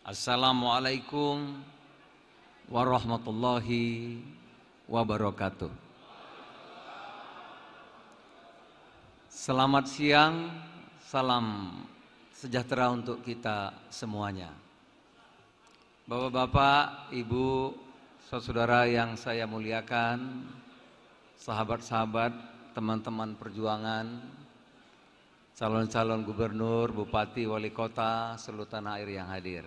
Assalamualaikum warahmatullahi wabarakatuh. Selamat siang, salam sejahtera untuk kita semuanya. Bapak-bapak, ibu, saudara yang saya muliakan, sahabat-sahabat, teman-teman perjuangan, calon-calon gubernur, bupati, wali kota, seluruh tanah air yang hadir.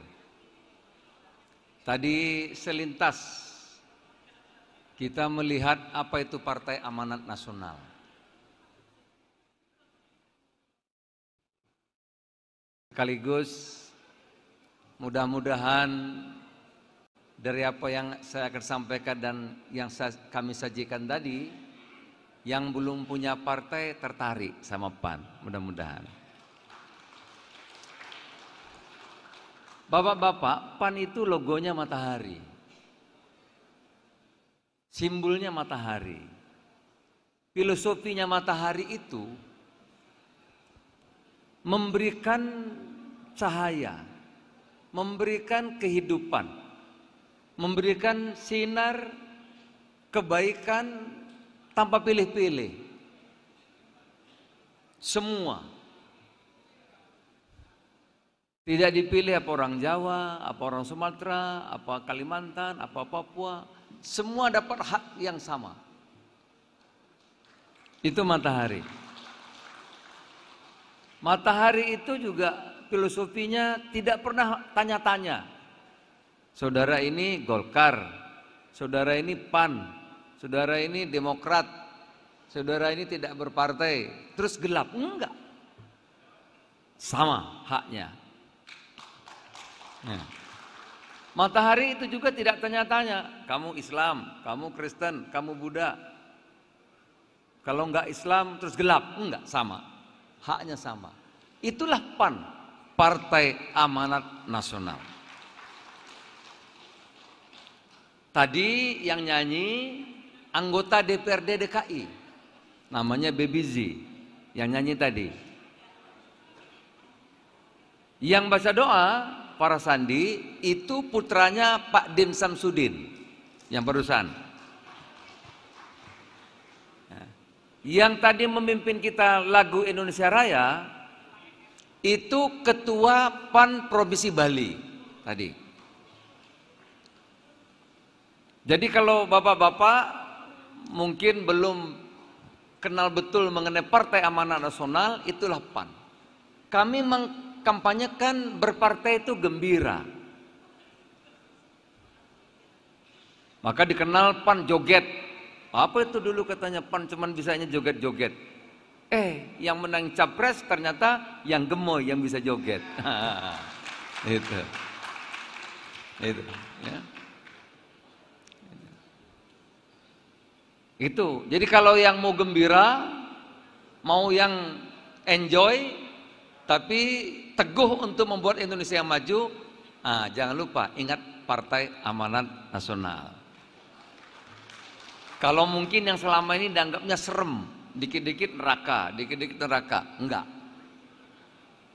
Tadi selintas kita melihat apa itu Partai Amanat Nasional. Sekaligus mudah-mudahan dari apa yang saya akan sampaikan dan yang kami sajikan tadi, yang belum punya partai tertarik sama PAN, mudah-mudahan. Bapak-bapak, PAN itu logonya matahari, simbolnya matahari, filosofinya matahari itu memberikan cahaya, memberikan kehidupan, memberikan sinar kebaikan tanpa pilih-pilih. Semua. Tidak dipilih apa orang Jawa, apa orang Sumatera, apa Kalimantan, apa Papua. Semua dapat hak yang sama. Itu matahari. Matahari itu juga filosofinya tidak pernah tanya-tanya. Saudara ini Golkar, saudara ini PAN, saudara ini Demokrat, saudara ini tidak berpartai, terus gelap. Enggak, sama haknya. Nah, matahari itu juga tidak tanya-tanya, kamu Islam, kamu Kristen, kamu Buddha. Kalau enggak Islam terus gelap, enggak, sama, haknya sama. Itulah PAN, Partai Amanat Nasional. Tadi yang nyanyi anggota DPRD DKI, namanya Baby Z, yang nyanyi tadi. Yang baca doa, para sandi, itu putranya Pak Din Samsudin, yang barusan. Yang tadi memimpin kita lagu Indonesia Raya, itu Ketua PAN Provinsi Bali tadi. Jadi kalau bapak-bapak mungkin belum kenal betul mengenai Partai Amanat Nasional, itulah PAN. Kami mengkampanyekan berpartai itu gembira. Maka dikenal PAN joget. Apa itu dulu katanya PAN cuman bisanya joget-joget. Yang menang capres ternyata yang gemoy yang bisa joget. Itu. Ya. Itu. Jadi kalau yang mau gembira, mau yang enjoy, tapi teguh untuk membuat Indonesia yang maju, jangan lupa ingat Partai Amanat Nasional. Kalau mungkin yang selama ini dianggapnya serem, dikit-dikit neraka, enggak.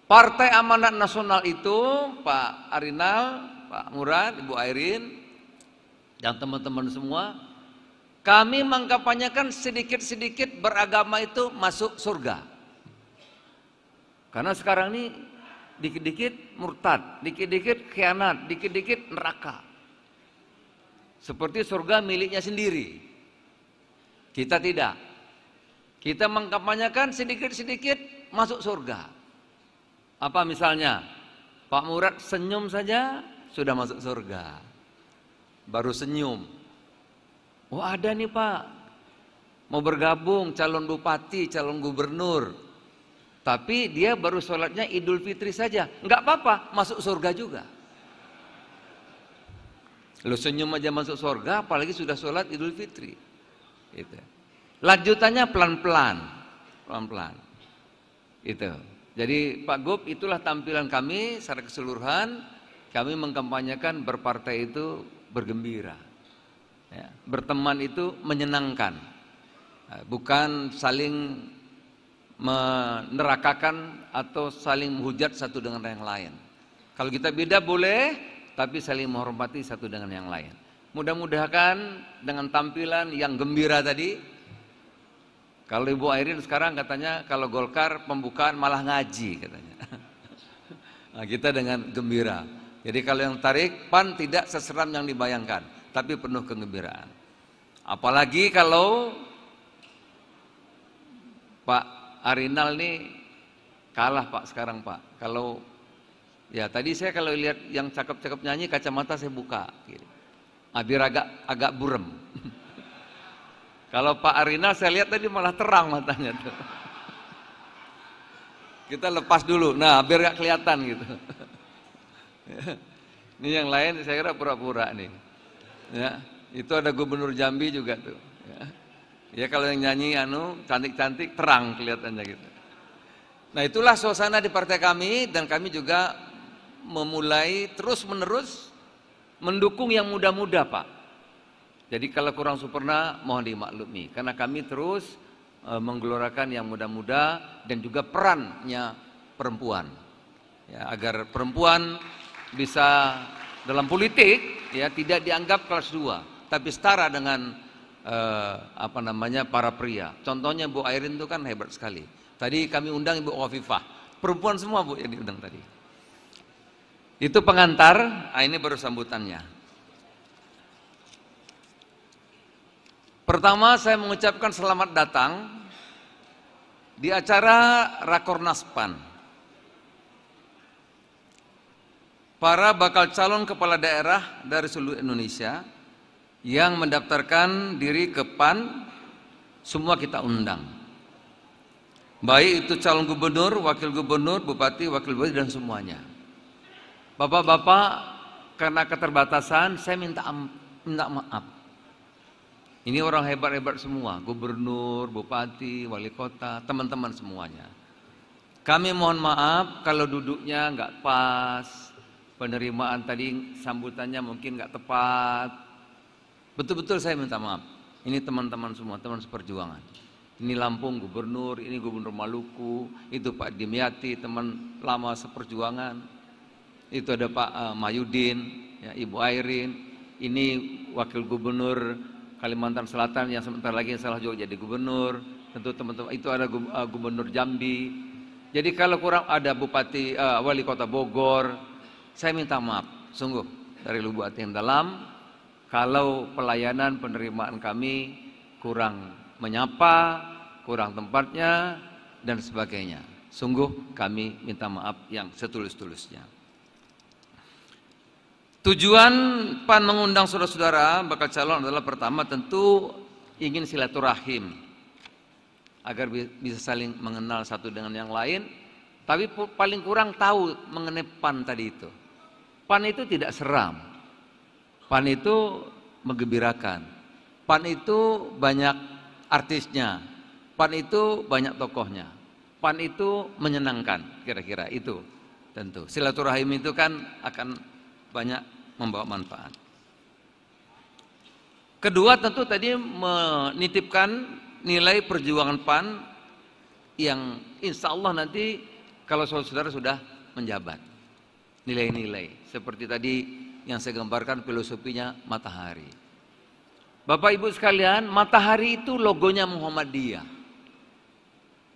Partai Amanat Nasional itu Pak Arinal, Pak Murad, Ibu Airin, dan teman-teman semua, kami mengkampanyekan sedikit-sedikit beragama itu masuk surga. Karena sekarang ini dikit-dikit murtad, dikit-dikit khianat, dikit-dikit neraka. Seperti surga miliknya sendiri. Kita tidak. Kita mengkampanyekan sedikit-sedikit masuk surga. Apa misalnya? Pak Murad senyum saja sudah masuk surga. Baru senyum. Oh ada nih Pak, mau bergabung calon bupati, calon gubernur. Tapi dia baru sholatnya Idul Fitri saja. Enggak apa-apa, masuk surga juga. Lu senyum aja masuk surga, apalagi sudah sholat Idul Fitri. Gitu. Lanjutannya pelan-pelan. Itu. Jadi Pak Gub, itulah tampilan kami secara keseluruhan. Kami mengkampanyekan berpartai itu bergembira. Ya, berteman itu menyenangkan, bukan saling menerakakan atau saling menghujat satu dengan yang lain. Kalau kita beda boleh, tapi saling menghormati satu dengan yang lain. Mudah-mudahan dengan tampilan yang gembira tadi, kalau Ibu Airin sekarang katanya kalau Golkar pembukaan malah ngaji katanya. Nah, kita dengan gembira. Jadi kalau yang tarik, PAN tidak seseram yang dibayangkan, tapi penuh kegembiraan. Apalagi kalau Pak Arinal nih kalah Pak sekarang Pak. Kalau ya tadi saya kalau lihat yang cakep-cakep nyanyi, kacamata saya buka gitu. Biar agak burem. Kalau Pak Arinal saya lihat tadi malah terang matanya tuh. Kita lepas dulu, nah biar gak kelihatan gitu. Ini yang lain saya kira pura-pura nih. Ya, itu ada Gubernur Jambi juga tuh. Ya kalau yang nyanyi cantik-cantik terang kelihatannya gitu. Nah itulah suasana di partai kami, dan kami juga memulai terus-menerus mendukung yang muda-muda Pak. Jadi kalau kurang sempurna mohon dimaklumi, karena kami terus menggelorakan yang muda-muda dan juga perannya perempuan. Ya, agar perempuan bisa dalam politik ya tidak dianggap kelas 2, tapi setara dengan para pria. Contohnya Bu Airin itu kan hebat sekali. Tadi kami undang Ibu Khofifah, perempuan semua Bu yang diundang tadi. Itu pengantar, ini baru sambutannya. Pertama saya mengucapkan selamat datang di acara Rakornas PAN. Para bakal calon kepala daerah dari seluruh Indonesia yang mendaftarkan diri ke PAN, semua kita undang. Baik itu calon gubernur, wakil gubernur, bupati, wakil bupati, dan semuanya. Bapak-bapak, karena keterbatasan saya minta maaf. Ini orang hebat-hebat semua, gubernur, bupati, wali kota, teman-teman semuanya. Kami mohon maaf kalau duduknya nggak pas, penerimaan tadi sambutannya mungkin nggak tepat. Betul-betul saya minta maaf. Ini teman-teman semua, teman seperjuangan. Ini Lampung gubernur, ini gubernur Maluku, itu Pak Dimyati, teman lama seperjuangan. Itu ada Pak Mahyudin, ya, Ibu Airin, ini wakil gubernur Kalimantan Selatan yang sebentar lagi salah juga jadi gubernur. Tentu teman-teman itu ada gubernur Jambi. Jadi kalau kurang ada bupati, wali kota Bogor, saya minta maaf, sungguh dari lubuk hati yang dalam. Kalau pelayanan penerimaan kami kurang menyapa, kurang tempatnya dan sebagainya, sungguh kami minta maaf yang setulus-tulusnya. Tujuan PAN mengundang saudara-saudara bakal calon adalah pertama tentu ingin silaturahim agar bisa saling mengenal satu dengan yang lain, tapi paling kurang tahu mengenai PAN tadi itu. PAN itu tidak seram, PAN itu menggembirakan, PAN itu banyak artisnya, PAN itu banyak tokohnya, PAN itu menyenangkan, kira-kira itu tentu. Silaturahim itu kan akan banyak membawa manfaat. Kedua tentu tadi menitipkan nilai perjuangan PAN yang insya Allah nanti kalau saudara sudah menjabat. Nilai-nilai seperti tadi yang saya gambarkan filosofinya matahari. Bapak Ibu sekalian, matahari itu logonya Muhammadiyah.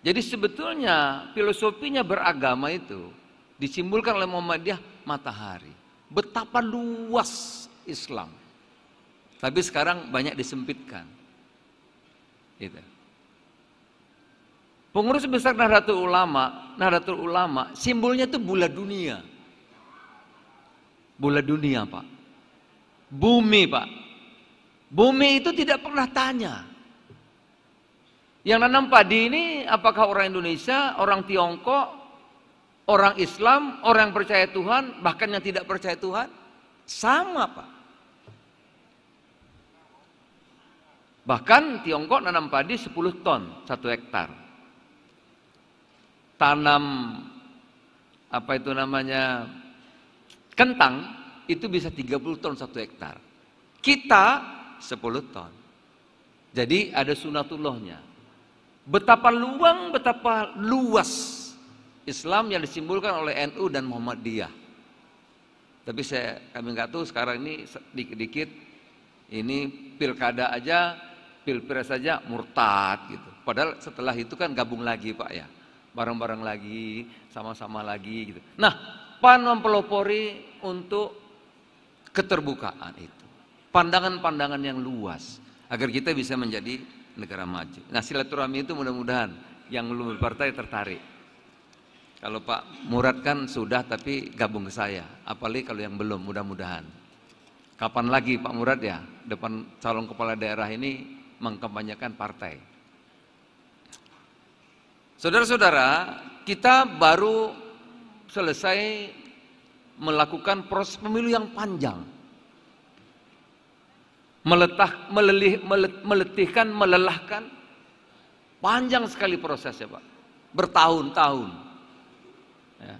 Jadi sebetulnya filosofinya beragama itu disimbolkan oleh Muhammadiyah matahari. Betapa luas Islam, tapi sekarang banyak disempitkan. Gitu. Pengurus besar Nahdlatul Ulama, simbolnya itu bola dunia. Bola dunia Pak, bumi Pak. Bumi itu tidak pernah tanya. Yang nanam padi ini apakah orang Indonesia, orang Tiongkok, orang Islam, orang yang percaya Tuhan, bahkan yang tidak percaya Tuhan, sama Pak. Bahkan Tiongkok nanam padi 10 ton 1 hektar. Tanam kentang itu bisa 30 ton 1 hektar. Kita 10 ton. Jadi ada sunatullahnya. Betapa luas Islam yang disimbolkan oleh NU dan Muhammadiyah. Tapi kami nggak tahu sekarang ini dikit-dikit ini pilkada aja, pilpres saja murtad gitu. Padahal setelah itu kan gabung lagi Pak ya, bareng-bareng lagi, sama-sama lagi gitu. Nah, PAN mempelopori untuk keterbukaan itu, pandangan-pandangan yang luas agar kita bisa menjadi negara maju. Nah, silaturahmi itu mudah-mudahan yang belum berpartai tertarik. Kalau Pak Murad kan sudah tapi gabung ke saya, apalagi kalau yang belum, mudah-mudahan. Kapan lagi Pak Murad ya depan calon kepala daerah ini mengkampanyekan partai. Saudara-saudara, kita baru selesai melakukan proses pemilu yang panjang, meletihkan, melelahkan, panjang sekali prosesnya Pak, bertahun-tahun ya.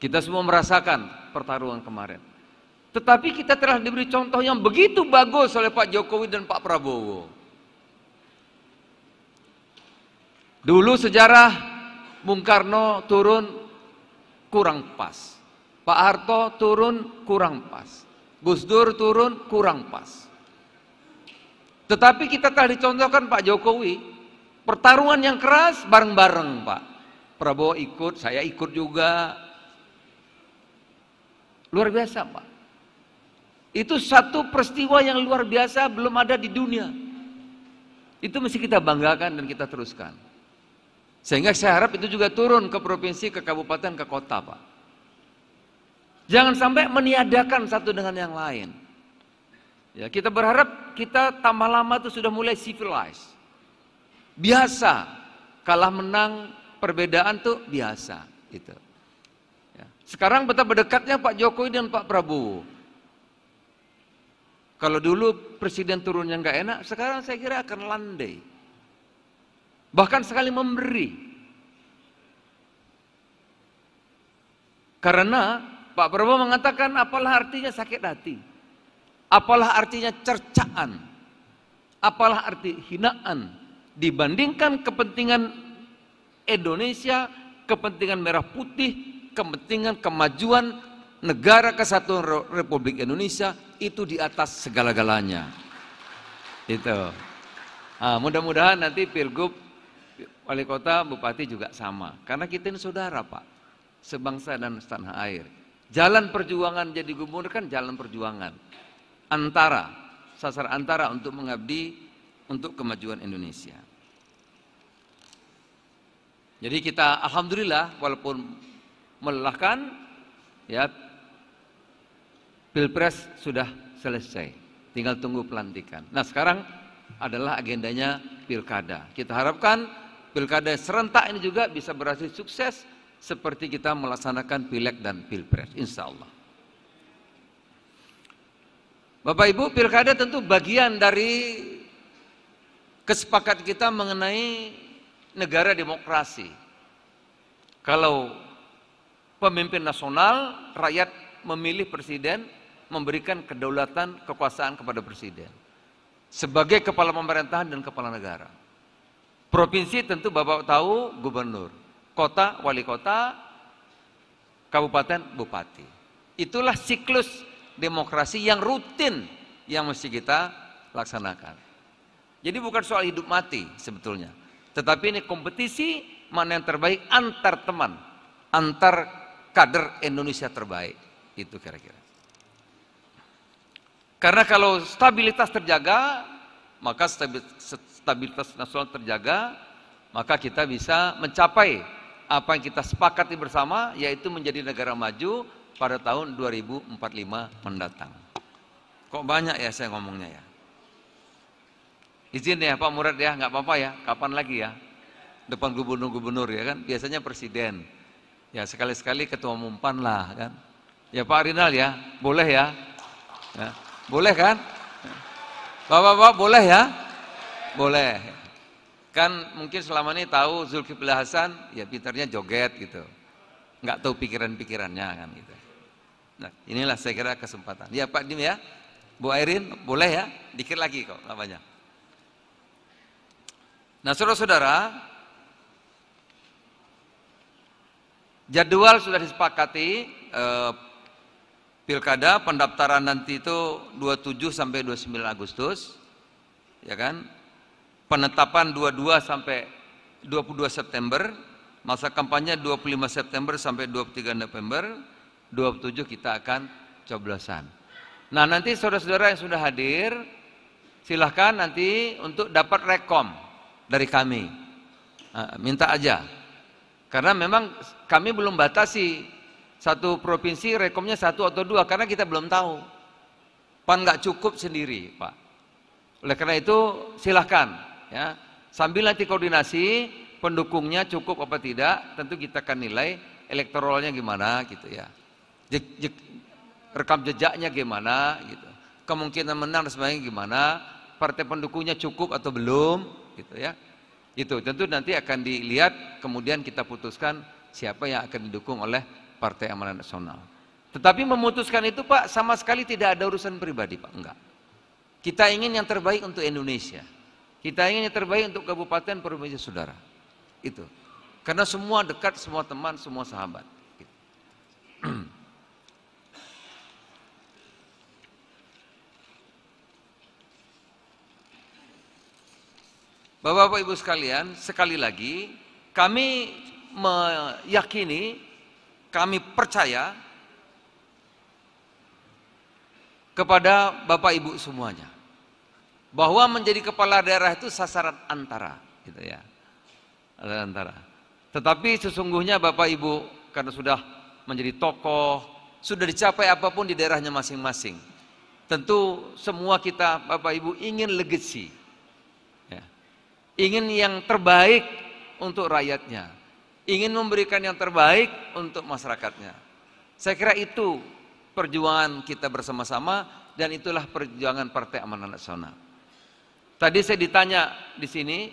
Kita semua merasakan pertarungan kemarin, tetapi kita telah diberi contoh yang begitu bagus oleh Pak Jokowi dan Pak Prabowo. Dulu sejarah Bung Karno turun kurang pas, Pak Harto turun kurang pas, Gus Dur turun kurang pas. Tetapi kita telah dicontohkan Pak Jokowi, pertarungan yang keras bareng-bareng Pak. Prabowo ikut, saya ikut juga. Luar biasa Pak. Itu satu peristiwa yang luar biasa, belum ada di dunia. Itu mesti kita banggakan dan kita teruskan. Sehingga saya harap itu juga turun ke provinsi, ke kabupaten, ke kota Pak. Jangan sampai meniadakan satu dengan yang lain. Ya, kita berharap kita tambah lama itu sudah mulai civilized. Biasa, kalah menang, perbedaan tuh biasa gitu. Ya. Sekarang betapa dekatnya Pak Jokowi dan Pak Prabowo. Kalau dulu presiden turunnya nggak enak, sekarang saya kira akan landai. Bahkan sekali memberi. Karena Pak Prabowo mengatakan apalah artinya sakit hati, apalah artinya cercaan, apalah arti hinaan dibandingkan kepentingan Indonesia, kepentingan merah putih, kepentingan kemajuan negara kesatuan Republik Indonesia itu di atas segala-galanya. Itu. Nah, mudah-mudahan nanti pilgub, wali kota, bupati juga sama. Karena kita ini saudara Pak, sebangsa dan setanah air. Jalan perjuangan jadi gubernur kan jalan perjuangan. Sasar antara untuk mengabdi untuk kemajuan Indonesia. Jadi kita alhamdulillah walaupun melelahkan ya, Pilpres sudah selesai, tinggal tunggu pelantikan. Nah sekarang adalah agendanya pilkada. Kita harapkan pilkada serentak ini juga bisa berhasil sukses seperti kita melaksanakan pileg dan pilpres, insya Allah. Bapak Ibu, pilkada tentu bagian dari kesepakatan kita mengenai negara demokrasi. Kalau pemimpin nasional, rakyat memilih presiden, memberikan kedaulatan, kekuasaan kepada presiden sebagai kepala pemerintahan dan kepala negara. Provinsi tentu Bapak tahu gubernur, kota wali kota, kabupaten bupati. Itulah siklus demokrasi yang rutin yang mesti kita laksanakan. Jadi bukan soal hidup mati sebetulnya, tetapi ini kompetisi mana yang terbaik antar teman, antar kader Indonesia terbaik. Itu kira-kira. Karena kalau stabilitas terjaga, maka stabilitas nasional terjaga, maka kita bisa mencapai apa yang kita sepakati bersama, yaitu menjadi negara maju pada tahun 2045 mendatang. Kok banyak ya saya ngomongnya ya? Izin ya Pak Murad ya, nggak apa-apa ya, kapan lagi ya? Depan gubernur-gubernur ya kan, biasanya presiden. Ya sekali-sekali ketua umum PAN lah kan. Ya Pak Rinal ya, boleh ya? Ya. Boleh kan? Bapak-bapak boleh ya? Boleh. Kan mungkin selama ini tahu Zulkifli Hasan, ya pintarnya joget gitu. Nggak tahu pikiran-pikirannya kan gitu. Nah inilah saya kira kesempatan. Ya Pak Dim ya, Bu Airin boleh ya? Dikit lagi kok, nggak banyak. Nah saudara-saudara, jadwal sudah disepakati, Pilkada pendaftaran nanti itu 27 sampai 29 Agustus, ya kan? Penetapan 22 sampai 22 September, masa kampanye 25 September sampai 23 November, 27 kita akan coblosan. Nah, nanti saudara-saudara yang sudah hadir, silahkan nanti untuk dapat rekom dari kami. Nah, minta aja. Karena memang kami belum batasi satu provinsi rekomnya 1 atau 2 karena kita belum tahu. PAN nggak cukup sendiri, Pak. Oleh karena itu silahkan, ya. Sambil nanti koordinasi pendukungnya cukup apa tidak, tentu kita akan nilai elektoralnya gimana, gitu ya. Rekam jejaknya gimana, gitu. Kemungkinan menang dan sebagainya gimana, partai pendukungnya cukup atau belum, gitu ya. Itu tentu nanti akan dilihat, kemudian kita putuskan siapa yang akan didukung oleh Partai Amanat Nasional. Tetapi memutuskan itu, Pak, sama sekali tidak ada urusan pribadi, Pak, enggak. Kita ingin yang terbaik untuk Indonesia. Kita ingin yang terbaik untuk kabupaten provinsi saudara. Itu. Karena semua dekat, semua teman, semua sahabat. Gitu. Bapak-bapak Ibu sekalian, sekali lagi kami meyakini, kami percaya kepada Bapak Ibu semuanya bahwa menjadi kepala daerah itu sasaran antara, gitu ya. Antara. Tetapi sesungguhnya Bapak Ibu karena sudah menjadi tokoh, sudah dicapai apapun di daerahnya masing-masing. Tentu semua kita Bapak Ibu ingin legacy. Ya. Ingin yang terbaik untuk rakyatnya. Ingin memberikan yang terbaik untuk masyarakatnya. Saya kira itu perjuangan kita bersama-sama dan itulah perjuangan Partai Amanat Nasional. Tadi saya ditanya di sini,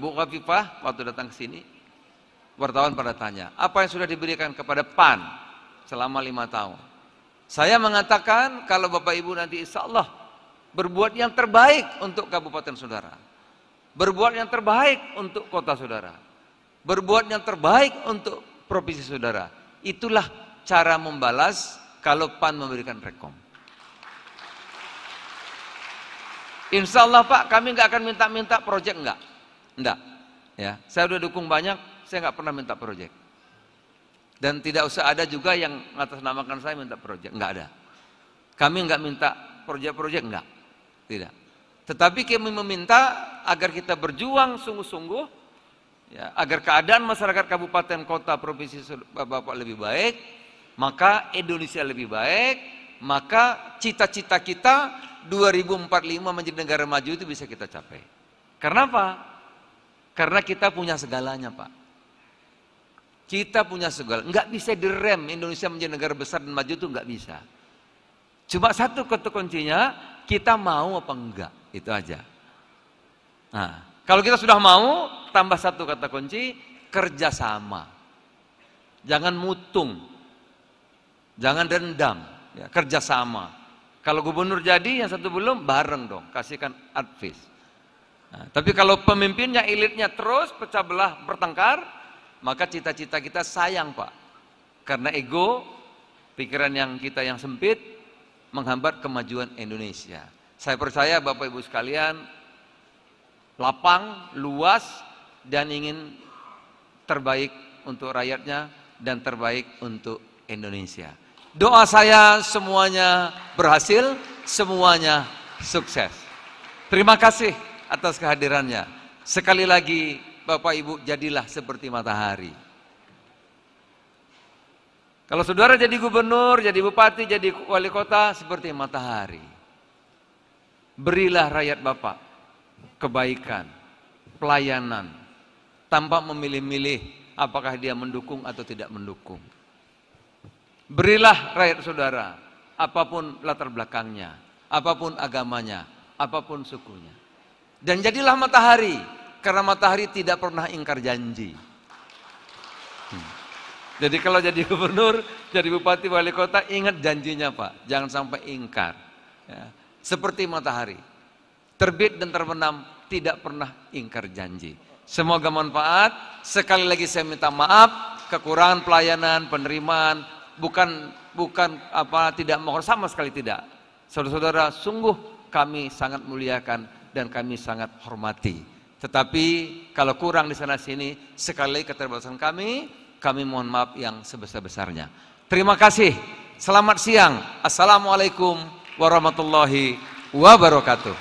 Bu Khafifah waktu datang ke sini, wartawan pada tanya, apa yang sudah diberikan kepada PAN selama 5 tahun? Saya mengatakan kalau Bapak Ibu nanti insya Allah berbuat yang terbaik untuk kabupaten saudara, berbuat yang terbaik untuk kota saudara, berbuat yang terbaik untuk provinsi saudara, itulah cara membalas kalau PAN memberikan rekom. Insya Allah, Pak, kami nggak akan minta proyek, enggak. Ya, saya udah dukung banyak, saya nggak pernah minta proyek. Dan tidak usah ada juga yang mengatasnamakan saya minta proyek, nggak ada. Kami nggak minta proyek-proyek, enggak, tidak. Tetapi kami meminta agar kita berjuang sungguh-sungguh, ya, agar keadaan masyarakat kabupaten, kota, provinsi Bapak lebih baik, maka Indonesia lebih baik, maka cita-cita kita 2045 menjadi negara maju itu bisa kita capai. Karena apa? Karena kita punya segalanya, Pak. Kita punya segala, nggak bisa direm Indonesia menjadi negara besar dan maju itu nggak bisa. Cuma satu kata kuncinya, kita mau apa enggak, itu aja. Nah, kalau kita sudah mau, tambah satu kata kunci, kerjasama. Jangan mutung, jangan dendam, ya, kerjasama. Kalau gubernur jadi, yang satu belum, bareng dong, kasihkan advice. Nah, tapi kalau pemimpinnya, elitnya terus pecah belah, bertengkar, maka cita-cita kita sayang, Pak. Karena ego, pikiran kita yang sempit, menghambat kemajuan Indonesia. Saya percaya Bapak Ibu sekalian, lapang, luas, dan ingin terbaik untuk rakyatnya dan terbaik untuk Indonesia. Doa saya semuanya berhasil, semuanya sukses. Terima kasih atas kehadirannya. Sekali lagi Bapak Ibu, jadilah seperti matahari. Kalau saudara jadi gubernur, jadi bupati, jadi wali kota, seperti matahari. Berilah rakyat Bapak kebaikan, pelayanan, tanpa memilih-milih apakah dia mendukung atau tidak mendukung. Berilah rakyat saudara, apapun latar belakangnya, apapun agamanya, apapun sukunya. Dan jadilah matahari, karena matahari tidak pernah ingkar janji. Jadi kalau jadi gubernur, jadi bupati, wali kota, ingat janjinya, Pak. Jangan sampai ingkar. Ya. Seperti matahari, terbit dan terbenam, tidak pernah ingkar janji. Semoga manfaat. Sekali lagi saya minta maaf, kekurangan pelayanan, penerimaan, bukan bukan tidak mau sama sekali tidak. Saudara-saudara, sungguh kami sangat muliakan dan kami sangat hormati. Tetapi kalau kurang di sana sini, sekali lagi keterbatasan kami mohon maaf yang sebesar-besarnya. Terima kasih. Selamat siang. Assalamualaikum warahmatullahi wabarakatuh.